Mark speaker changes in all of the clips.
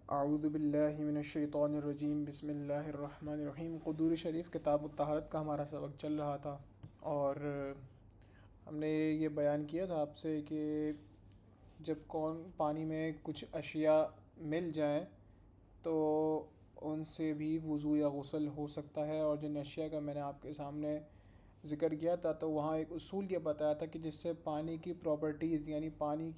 Speaker 1: अऊज़ु बिल्लाहि मिनश्शैतानिर्रजीम बिस्मिल्लाहिर्रहमानिर्रहीम। क़ुदूर शरीफ किताब तहारत का हमारा सबक चल रहा था और हमने ये बयान किया था आपसे कि जब कौन पानी में कुछ अशिया मिल जाएं तो उनसे भी वज़ू या गुस्ल हो सकता है। और जिन अशिया का मैंने आपके सामने ज़िक्र किया था तो वहाँ एक उसूल ये बताया था कि जिससे पानी की प्रॉपर्टीज़ यानी पानी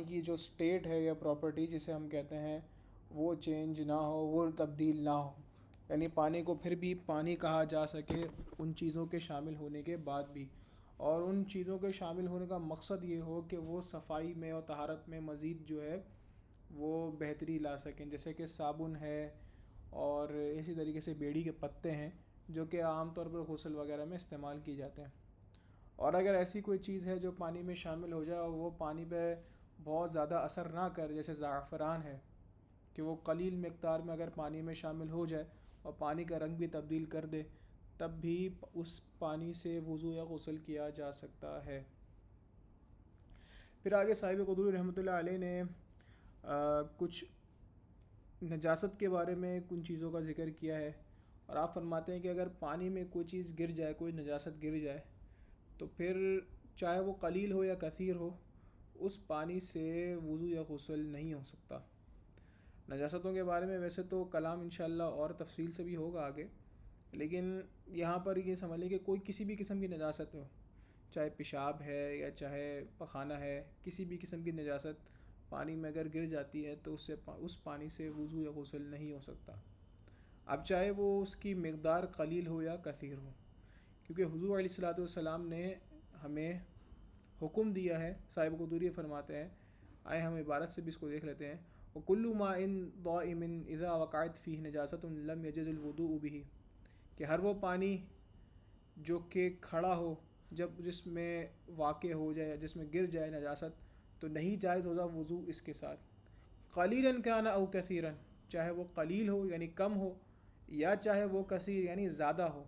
Speaker 1: की जो स्टेट है या प्रॉपर्टी जिसे हम कहते हैं वो चेंज ना हो, वो तब्दील ना हो, यानी पानी को फिर भी पानी कहा जा सके उन चीज़ों के शामिल होने के बाद भी। और उन चीज़ों के शामिल होने का मकसद ये हो कि वो सफाई में और तहारत में मज़ीद जो है वो बेहतरी ला सकें, जैसे कि साबुन है और इसी तरीके से बेड़ी के पत्ते हैं जो कि आम तौर पर गुस्ल वगैरह में इस्तेमाल किए जाते हैं। और अगर ऐसी कोई चीज़ है जो पानी में शामिल हो जाए और वो पानी पे बहुत ज़्यादा असर ना करे, जैसे ज़ाफ़रान है कि वो कलील मकदार में अगर पानी में शामिल हो जाए और पानी का रंग भी तब्दील कर दे, तब भी उस पानी से वज़ू या गुस्ल किया जा सकता है। फिर आगे साहिब क़ुदूर रहमतुल्लाह अलैह ने कुछ नजासत के बारे में कुछ चीज़ों का ज़िक्र किया है और आप फरमाते हैं कि अगर पानी में कोई चीज़ गिर जाए, कोई नजासत गिर जाए, तो फिर चाहे वो कलील हो या कसीर हो, उस पानी से वज़ू या गुस्ल नहीं हो सकता। नजासतों के बारे में वैसे तो कलाम इंशाअल्लाह और तफसील से भी होगा आगे, लेकिन यहाँ पर ये समझ लें कि कोई किसी भी किस्म की नजासत हो, चाहे पेशाब है या चाहे पखाना है, किसी भी किस्म की नजासत पानी में अगर गिर जाती है तो उस पानी से वज़ू या गुस्ल नहीं हो सकता। अब चाहे वो उसकी मकदार कलील हो या कसीर हो, क्योंकि हुज़ूर अलैहिस्सलाम ने हमें हुक्म दिया है। साहिब क़ुदूरी फरमाते हैं, आए हम इबारत से भी इसको देख लेते हैं, और कुल्लु मा इन दाइमिन इज़ा वक़अत फ़ीहि नजासतुन लम यजुज़ुल वुदू बिही, कि हर वो पानी जो कि खड़ा हो, जब जिसमें वाक़ हो जाए, जिसमें गिर जाए नजासत, तो नहीं जायज़ होगा वज़ू इसके साथ। कलीलन काना औ कसीरन, चाहे वो कलील हो यानी कम हो या चाहे वो कसीर यानी ज़्यादा हो।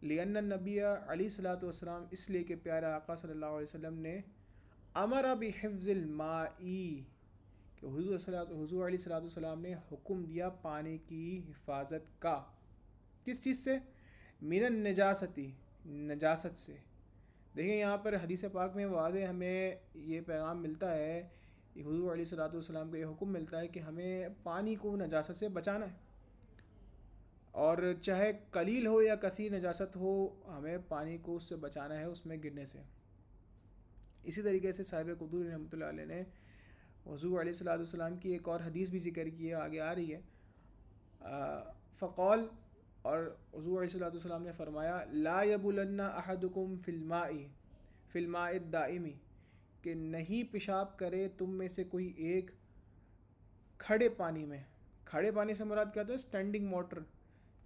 Speaker 1: लिअन्न नबी अलैहिस्सलातु वस्सलाम, इसलिए कि प्यारे आका सल्लल्लाहु अलैहि वसल्लम ने अमरा बिहिफ्ज़िल माई, कि हुज़ूर अलैहिस्सलातु वस्सलाम ने हुक्म दिया पानी की हिफाजत का। किस चीज़ से? मिनन नजासती, नजासत से। देखिए यहाँ पर हदीस पाक में वाज़े हमें ये पैगाम मिलता है, हुज़ूर अलैहिस्सलातु वस्सलाम को ये हुक्म मिलता है कि हमें पानी को नजासत से बचाना है, और चाहे कलील हो या कसीर नजासत हो, हमें पानी को उससे बचाना है, उसमें गिरने से। इसी तरीके से साहिब क़ुदूर रहमतुल्लाह अलैह ने हुज़ूर अलैहिस्सलातु वस्सलाम की एक और हदीस भी ज़िक्र की है, आगे आ रही है। फ़क़ौल, और हुज़ूर अलैहिस्सलातु वस्सलाम ने फ़रमाया, ला यबुलन्ना अहदुकुम फ़िल माइ दाइमी, कि नहीं पेशाब करे तुम में से कोई एक खड़े पानी में। खड़े पानी से मुराद क्या होता है? स्टैंडिंग वाटर,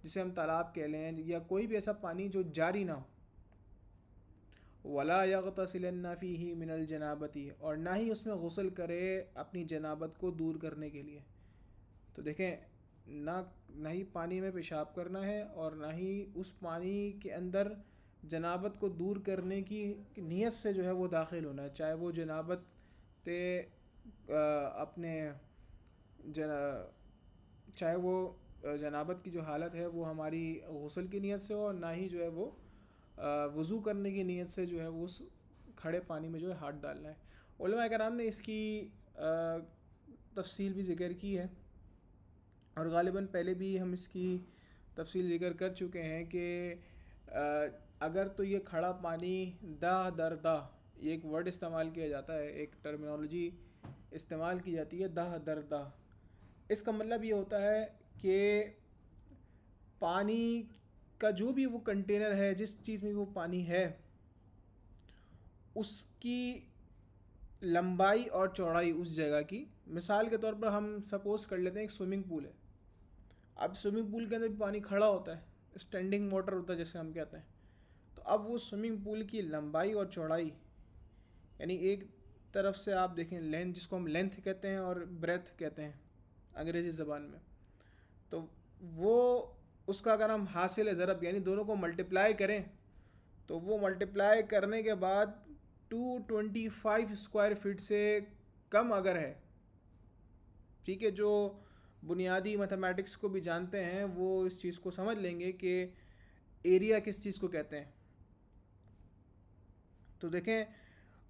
Speaker 1: जिसे हम तालाब कह लें, या कोई भी ऐसा पानी जो जारी ना हो। वला यग़तसिलन्ना फ़ीही मिनल जनाबती, और ना ही उसमें गुस्ल करे अपनी जनाबत को दूर करने के लिए। तो देखें, ना ही पानी में पेशाब करना है और ना ही उस पानी के अंदर जनाबत को दूर करने की नीयत से जो है वो दाखिल होना है, चाहे वो जनाबत ते अपने चाहे वो जनाबत की जो हालत है वो हमारी गुस्ल की नीयत से हो, और ना ही जो है वो वज़ू करने की नीयत से जो है वो उस खड़े पानी में जो है हाथ डालना है। उलमा कराम ने इसकी तफसील भी ज़िक्र की है, और ग़ालिबन पहले भी हम इसकी तफसील ज़िक्र कर चुके हैं कि अगर तो ये खड़ा पानी दाह दर दाह, ये एक वर्ड इस्तेमाल किया जाता है, एक टर्मिनोलॉजी इस्तेमाल की जाती है, दाह दर दाह। इसका मतलब ये होता है कि पानी का जो भी वो कंटेनर है, जिस चीज़ में वो पानी है, उसकी लंबाई और चौड़ाई उस जगह की। मिसाल के तौर पर हम सपोज़ कर लेते हैं एक स्विमिंग पूल है। अब स्विमिंग पूल के अंदर भी पानी खड़ा होता है, स्टैंडिंग वाटर होता है जैसे हम कहते हैं। तो अब वो स्विमिंग पूल की लंबाई और चौड़ाई, यानी एक तरफ से आप देखें लेंथ, जिसको हम लेंथ कहते हैं और ब्रेथ कहते हैं अंग्रेज़ी ज़बान में, तो वो उसका अगर हम हासिल ज़रब यानी दोनों को मल्टीप्लाई करें, तो वो मल्टीप्लाई करने के बाद 225 स्क्वायर फीट से कम अगर है, ठीक है, जो बुनियादी मैथमेटिक्स को भी जानते हैं वो इस चीज़ को समझ लेंगे कि एरिया किस चीज़ को कहते हैं। तो देखें,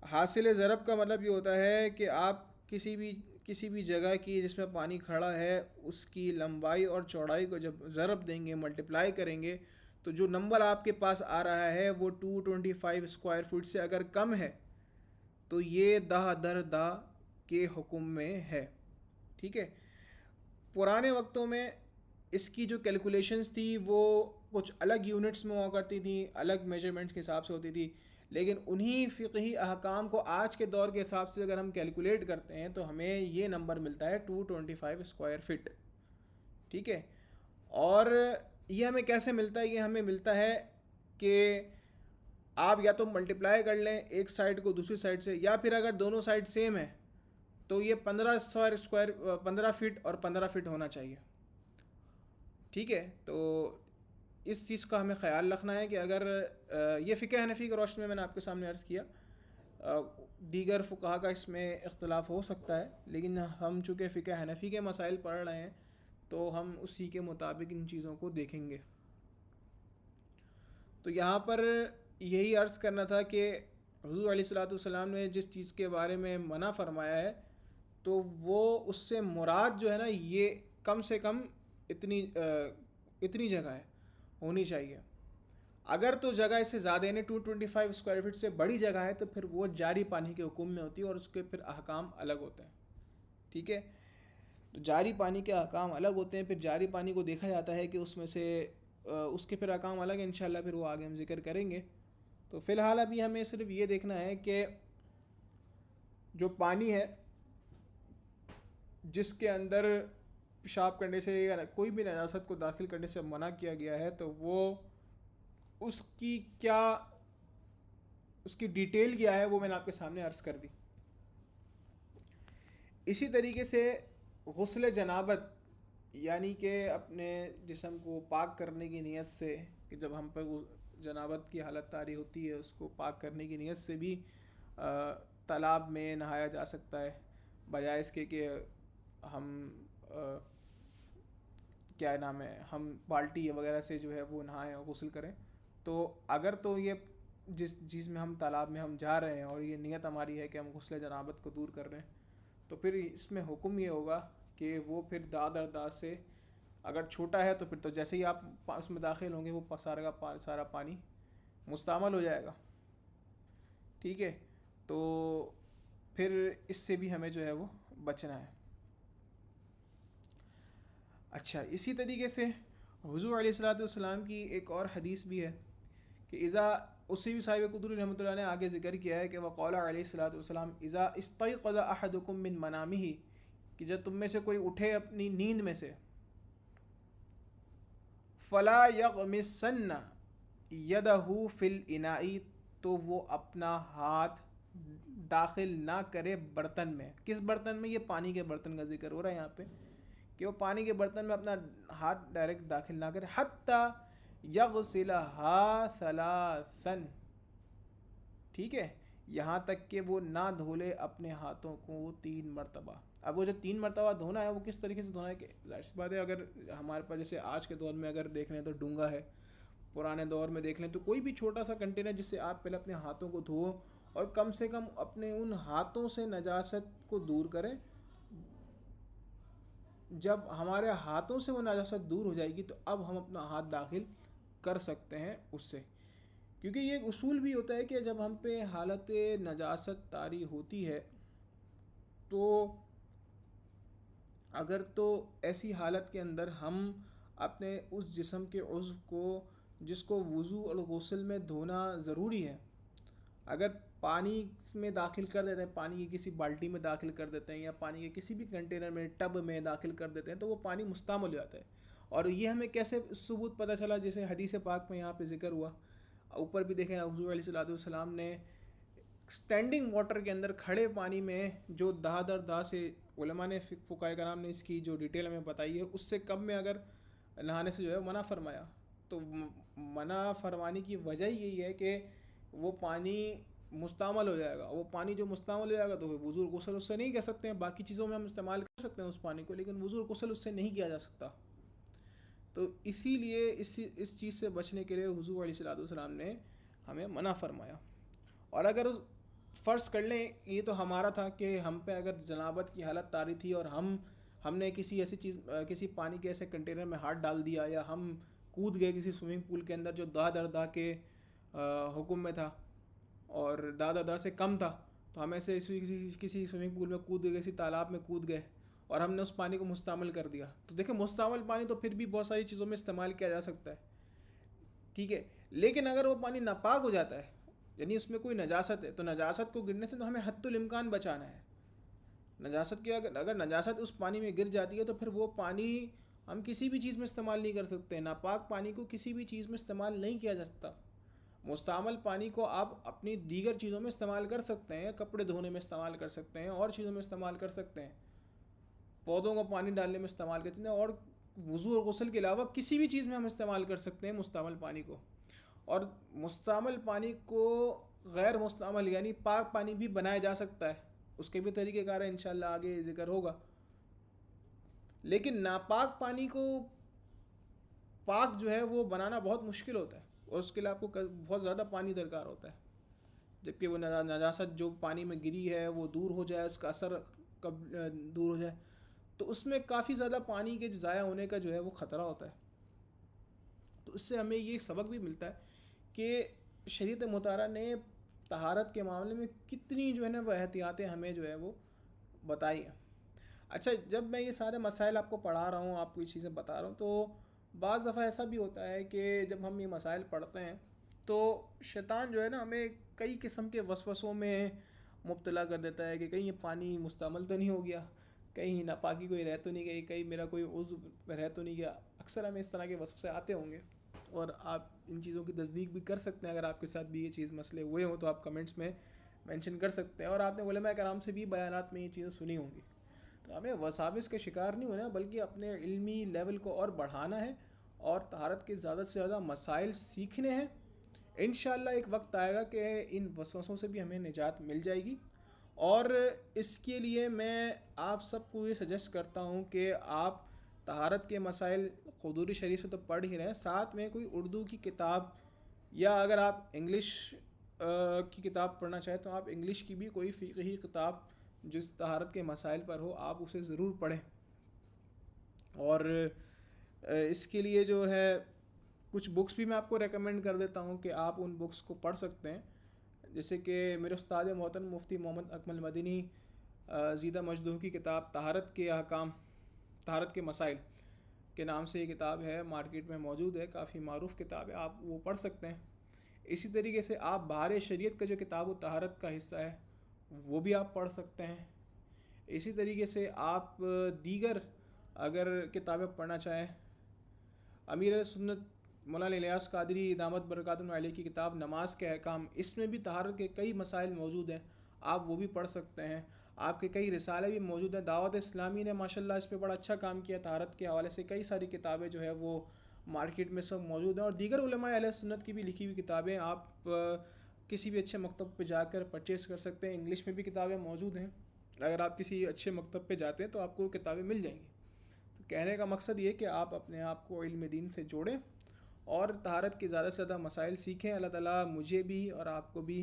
Speaker 1: हासिल ज़रब का मतलब ये होता है कि आप किसी भी जगह की जिसमें पानी खड़ा है उसकी लंबाई और चौड़ाई को जब ज़रब देंगे, मल्टीप्लाई करेंगे, तो जो नंबर आपके पास आ रहा है वो 225 स्क्वायर फुट से अगर कम है तो ये दाह दर दाह के हुक्म में है। ठीक है। पुराने वक्तों में इसकी जो कैलकुलेशंस थी वो कुछ अलग यूनिट्स में हुआ करती थी, अलग मेजरमेंट्स के हिसाब से होती थी, लेकिन उन्हीं फ़िक़ही अहकाम को आज के दौर के हिसाब से अगर हम कैलकुलेट करते हैं तो हमें ये नंबर मिलता है 225 स्क्वायर फिट। ठीक है। और ये हमें कैसे मिलता है? ये हमें मिलता है कि आप या तो मल्टीप्लाई कर लें एक साइड को दूसरी साइड से, या फिर अगर दोनों साइड सेम है तो ये 15 फीट और 15 फीट होना चाहिए। ठीक है। तो इस चीज़ का हमें ख़्याल रखना है कि अगर ये फ़िक़ह हनफ़ी की रोशनी में मैंने आपके सामने अर्ज़ किया, दीगर फ़ुक़हा का इसमें इख्तलाफ हो सकता है, लेकिन हम चूँकि फ़िक़ह हनफ़ी के मसाइल पढ़ रहे हैं तो हम उसी के मुताबिक इन चीज़ों को देखेंगे। तो यहाँ पर यही अर्ज़ करना था कि हुज़ूर अलैहिस्सलाम ने जिस चीज़ के बारे में मना फरमाया है तो वो उससे मुराद जो है ना, ये कम से कम इतनी जगह है होनी चाहिए। अगर तो जगह इससे ज़्यादा यानी 225 स्क्वायर फीट से बड़ी जगह है तो फिर वो जारी पानी के हुक्म में होती है और उसके फिर अहकाम अलग होते हैं। ठीक है। तो जारी पानी के अहकाम अलग होते हैं, फिर जारी पानी को देखा जाता है कि उसमें से उसके फिर अहकाम अलग है, इंशाल्लाह फिर वो आगे हम जिक्र करेंगे। तो फ़िलहाल अभी हमें सिर्फ ये देखना है कि जो पानी है जिसके अंदर पेशाब करने से या कोई भी नजासत को दाखिल करने से मना किया गया है तो वो उसकी क्या उसकी डिटेल क्या है वो मैंने आपके सामने अर्ज़ कर दी। इसी तरीके से गुस्ल जनाबत यानी कि अपने जिस्म को पाक करने की नीयत से, कि जब हम पर जनाबत की हालत तारी होती है उसको पाक करने की नीयत से भी तालाब में नहाया जा सकता है, बजाय इसके कि हम क्या नाम है हम बाल्टी वगैरह से जो है वो नहाएं और गुस्ल करें। तो अगर तो ये जिस चीज़ में हम तालाब में हम जा रहे हैं और ये नीयत हमारी है कि हम गुस्ल जनाबत को दूर कर रहे हैं, तो फिर इसमें हुक्म ये होगा कि वो फिर दाद से अगर छोटा है तो फिर तो जैसे ही आप उसमें दाखिल होंगे वो सारा पानी मुस्तअमल हो जाएगा। ठीक है। तो फिर इससे भी हमें जो है वो बचना है। अच्छा, इसी तरीके से हुज़ूर अलैहिस्सलाम की एक और हदीस भी है कि इज़ा, उसी भी साहिब कुदुरी रहमतुल्लाह ने आगे ज़िक्र किया है कि वक़ाला अलैहिस्सलाम इज़ा इस्तयक़ज़ अहदुकुम मिन मनामिही, कि जब तुम में से कोई उठे अपनी नींद में से, फ़ला यग़मिसन्न यदहु फ़िल इनाई, तो वो अपना हाथ दाखिल ना करे बर्तन में। किस बर्तन में? ये पानी के बर्तन का जिक्र हो रहा है यहाँ पे, कि वो पानी के बर्तन में अपना हाथ डायरेक्ट दाखिल ना करे, हत्ता यग़सिलहा सलासन। ठीक है। यहाँ तक कि वो ना धोले अपने हाथों को 3 मरतबा। अब वो जो 3 मरतबा धोना है वो किस तरीके से धोना है कि ज़ाहिर सी बात है, अगर हमारे पास जैसे आज के दौर में अगर देख लें तो डूंगा है, पुराने दौर में देख लें तो कोई भी छोटा सा कंटेनर जिससे आप पहले अपने हाथों को धो और कम से कम अपने उन हाथों से नजासत को दूर करें। जब हमारे हाथों से वो नजासत दूर हो जाएगी तो अब हम अपना हाथ दाखिल कर सकते हैं उससे, क्योंकि ये एक उसूल भी होता है कि जब हम पे हालत नजासत तारी होती है तो अगर तो ऐसी हालत के अंदर हम अपने उस जिस्म के उज़्व को जिसको वज़ू और गुस्ल में धोना ज़रूरी है, अगर पानी में दाखिल कर देते हैं, पानी की किसी बाल्टी में दाखिल कर देते हैं या पानी के किसी भी कंटेनर में टब में दाखिल कर देते हैं तो वो पानी मुस्तामल हो जाता है। और ये हमें कैसे सबूत पता चला? जैसे हदीस पाक में यहाँ पे ज़िक्र हुआ, ऊपर भी देखें हुज़ूर अलैहिस्सलाम ने स्टैंडिंग वाटर के अंदर खड़े पानी में जो दाह दर दाह से, उलमा ने फ़ुक़हा कराम ने इसकी जो डिटेल हमें बताई है उससे कम में अगर नहाने से जो है मना फरमाया। तो मना फरमाने की वजह यही है कि वो पानी मुस्तअमल हो जाएगा। वो पानी जो मुस्तअमल हो जाएगा तो फिर वुज़ू और गुस्ल उससे नहीं कर सकते हैं। बाकी चीज़ों में हम इस्तेमाल कर सकते हैं उस पानी को, लेकिन वुज़ू और गुस्ल उससे नहीं किया जा सकता। तो इसीलिए इस चीज़ से बचने के लिए हुज़ूर अलैहिस्सलाम ने हमें मना फरमाया। और अगर फ़र्ज़ कर लें, ये तो हमारा था कि हम पे अगर जनाबत की हालत तारी थी और हमने किसी ऐसी चीज़ किसी पानी के ऐसे कंटेनर में हाथ डाल दिया, या हम कूद गए किसी स्विमिंग पूल के अंदर जो दा के हुक्म में था और दा से कम था, तो हम ऐसे किसी स्विमिंग पूल में कूद गए, किसी तालाब में कूद गए और हमने उस पानी को मुस्तअमल कर दिया। तो देखिए, मुस्तअमल पानी तो फिर भी बहुत सारी चीज़ों में इस्तेमाल किया जा सकता है, ठीक है। लेकिन अगर वो पानी नापाक हो जाता है, यानी उसमें कोई नजासत है, तो नजासत को गिरने से तो हमें हत्तुल इम्कान बचाना है। नजासत के अगर नजासत उस पानी में गिर जाती है तो फिर वो पानी हम किसी भी चीज़ में इस्तेमाल नहीं कर सकते। नापाक पानी को किसी भी चीज़ में इस्तेमाल नहीं किया जा सकता। मुस्तअमल पानी को आप अपनी दीगर चीज़ों में इस्तेमाल कर सकते हैं, कपड़े धोने में इस्तेमाल कर सकते हैं, और चीज़ों में इस्तेमाल कर सकते हैं, पौधों को पानी डालने में इस्तेमाल करते हैं, और वज़ू और गुस्ल के अलावा किसी भी चीज़ में हम इस्तेमाल कर सकते हैं मुस्तअमल पानी को। और मुस्तअमल पानी को गैर मुस्तअमल यानी पाक पानी भी बनाया जा सकता है, उसके भी तरीक़ेकार है, इंशाल्लाह आगे ज़िक्र होगा। लेकिन नापाक पानी को पाक जो है वो बनाना बहुत मुश्किल होता है, और उसके लिए आपको बहुत ज़्यादा पानी दरकार होता है। जबकि वो नजासत जो पानी में गिरी है वो दूर हो जाए, उसका असर कब दूर हो जाए, तो उसमें काफ़ी ज़्यादा पानी के ज़ाया होने का जो है वो ख़तरा होता है। तो इससे हमें ये सबक भी मिलता है कि शरीयत मुताहरा ने तहारत के मामले में कितनी जो है ना वो एहतियातें हमें जो है वो बताई हैं। अच्छा, जब मैं ये सारे मसाइल आपको पढ़ा रहा हूँ, आपको ये चीज़ें बता रहा हूँ, तो बाज़ दफ़ा ऐसा भी होता है कि जब हम ये मसाइल पढ़ते हैं तो शैतान जो है ना हमें कई किस्म के वसवसों में मुब्तला कर देता है कि कहीं ये पानी मुस्तअमल तो नहीं हो गया, कहीं नापाकी कोई रह तो नहीं गई, कहीं मेरा कोई उज़्व रह तो नहीं गया। अक्सर हमें इस तरह के वसवसे आते होंगे, और आप इन चीज़ों की तस्दीक भी कर सकते हैं। अगर आपके साथ भी ये चीज़ मसले हुए हों तो आप कमेंट्स में मेंशन कर सकते हैं, और आपने उलमा कराम से भी बयानात में ये चीज़ें सुनी होंगी। तो हमें वसाविस के शिकार नहीं होना, बल्कि अपने इल्मी लेवल को और बढ़ाना है, और तहारत के ज़्यादा से ज़्यादा मसाइल सीखने हैं। इंशाअल्लाह एक वक्त आएगा कि इन वसवसों से भी हमें निजात मिल जाएगी। और इसके लिए मैं आप सबको ये सजेस्ट करता हूँ कि आप तहारत के मसाइल क़ुदूरी शरीफ से तो पढ़ ही रहे हैं, साथ में कोई उर्दू की किताब, या अगर आप इंग्लिश की किताब पढ़ना चाहें तो आप इंग्लिश की भी कोई फ़िक़ही किताब जो तहारत के मसाइल पर हो, आप उसे ज़रूर पढ़ें। और इसके लिए जो है कुछ बुक्स भी मैं आपको रेकमेंड कर देता हूँ कि आप उन बुक्स को पढ़ सकते हैं। जैसे कि मेरे उस्ताद मोहतरम मुफ्ती मोहम्मद अकमल मदनी ज़ीदा मजदूह की किताब तहारत के अहकाम, तहारत के मसाइल के नाम से ये किताब है, मार्केट में मौजूद है, काफ़ी मारूफ़ किताब है, आप वो पढ़ सकते हैं। इसी तरीके से आप बहार शरीयत का जो किताब तहारत का हिस्सा है वो भी आप पढ़ सकते हैं। इसी तरीके से आप दीगर अगर किताबें पढ़ना चाहें, अमीर सुन्नत मौलाना इलियास कादरी दामत बरकातुहु अलैह की किताब नमाज के अहकाम, इसमें भी तहारत के कई मसाइल मौजूद हैं, आप वो भी पढ़ सकते हैं। आपके कई रिसाले भी मौजूद हैं। दावत इस्लामी ने माशाल्लाह इस पे बड़ा अच्छा काम किया, तहारत के हवाले से कई सारी किताबें जो है वो मार्केट में सब मौजूद हैं, और दीगर उलमा अहले सुन्नत की भी लिखी हुई किताबें आप किसी भी अच्छे मकतब पे जाकर परचेज़ कर सकते हैं। इंग्लिश में भी किताबें मौजूद हैं, अगर आप किसी अच्छे मकतब पे जाते हैं तो आपको वो किताबें मिल जाएंगी। तो कहने का मकसद ये कि आप अपने आप को इल्म दीन से जोड़ें और तहारत के ज़्यादा से ज़्यादा मसाइल सीखें। अल्लाह ताला मुझे भी और आपको भी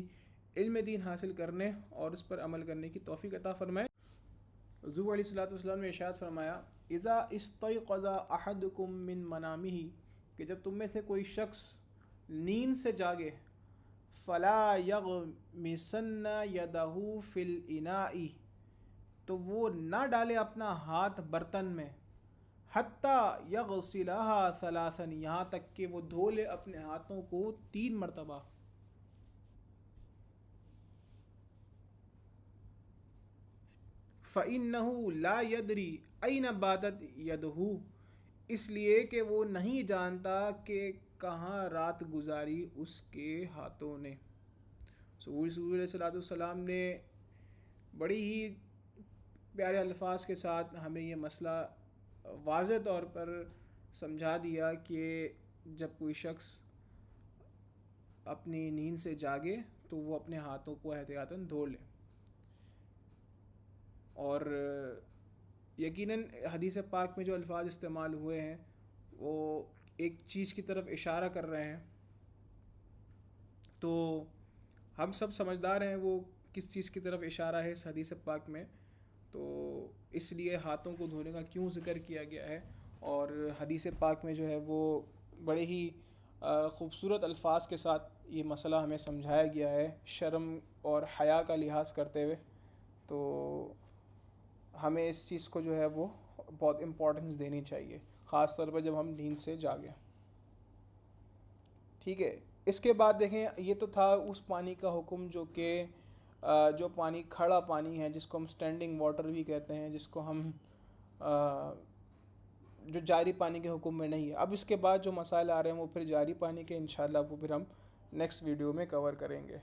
Speaker 1: इल्म दीन हासिल करने और उस पर अमल करने की तौफ़ीक़ अता फ़रमाए। हुज़ूर अलैहिस्सलाम ने इरशाद फरमाया, इज़ा इस्तयक़ज़ा अहदुकुम मिन मनामिही, कि जब तुम में से कोई शख्स नींद से जागे, फ़ला यग़मिसन्ना यदहु फ़िल इनाई, तो वो ना डाले अपना हाथ बर्तन में, हत्ता यग़सिलहा सलासन, यहाँ तक कि वो धो ले अपने हाथों को 3 मरतबा। फ़इन्नहु ला यदरी ऐन बातत यदहु, इसलिए कि वो नहीं जानता कि कहाँ रात गुजारी उसके हाथों ने। रसूल सल्लल्लाहु ने बड़ी ही प्यारे अल्फाज के साथ हमें ये मसला वाज़ेह तौर पर समझा दिया कि जब कोई शख्स अपनी नींद से जागे तो वो अपने हाथों को एहतियातन धो लें। और यकीनन हदीस पाक में जो अल्फाज इस्तेमाल हुए हैं वो एक चीज़ की तरफ इशारा कर रहे हैं, तो हम सब समझदार हैं वो किस चीज़ की तरफ इशारा है इस हदीस पाक में। तो इसलिए हाथों को धोने का क्यों ज़िक्र किया गया है, और हदीस पाक में जो है वो बड़े ही ख़ूबसूरत अल्फाज के साथ ये मसला हमें समझाया गया है, शर्म और हया का लिहाज करते हुए। तो हमें इस चीज़ को जो है वो बहुत इम्पोर्टेंस देनी चाहिए, ख़ास तौर पर जब हम नींद से जागें। ठीक है, इसके बाद देखें, ये तो था उस पानी का हुक्म जो कि जो पानी खड़ा पानी है, जिसको हम स्टैंडिंग वाटर भी कहते हैं, जिसको हम जो जारी पानी के हुक्म में नहीं है। अब इसके बाद जो मसाइल आ रहे हैं वो फिर जारी पानी के, इंशाल्लाह वो फिर हम नेक्स्ट वीडियो में कवर करेंगे।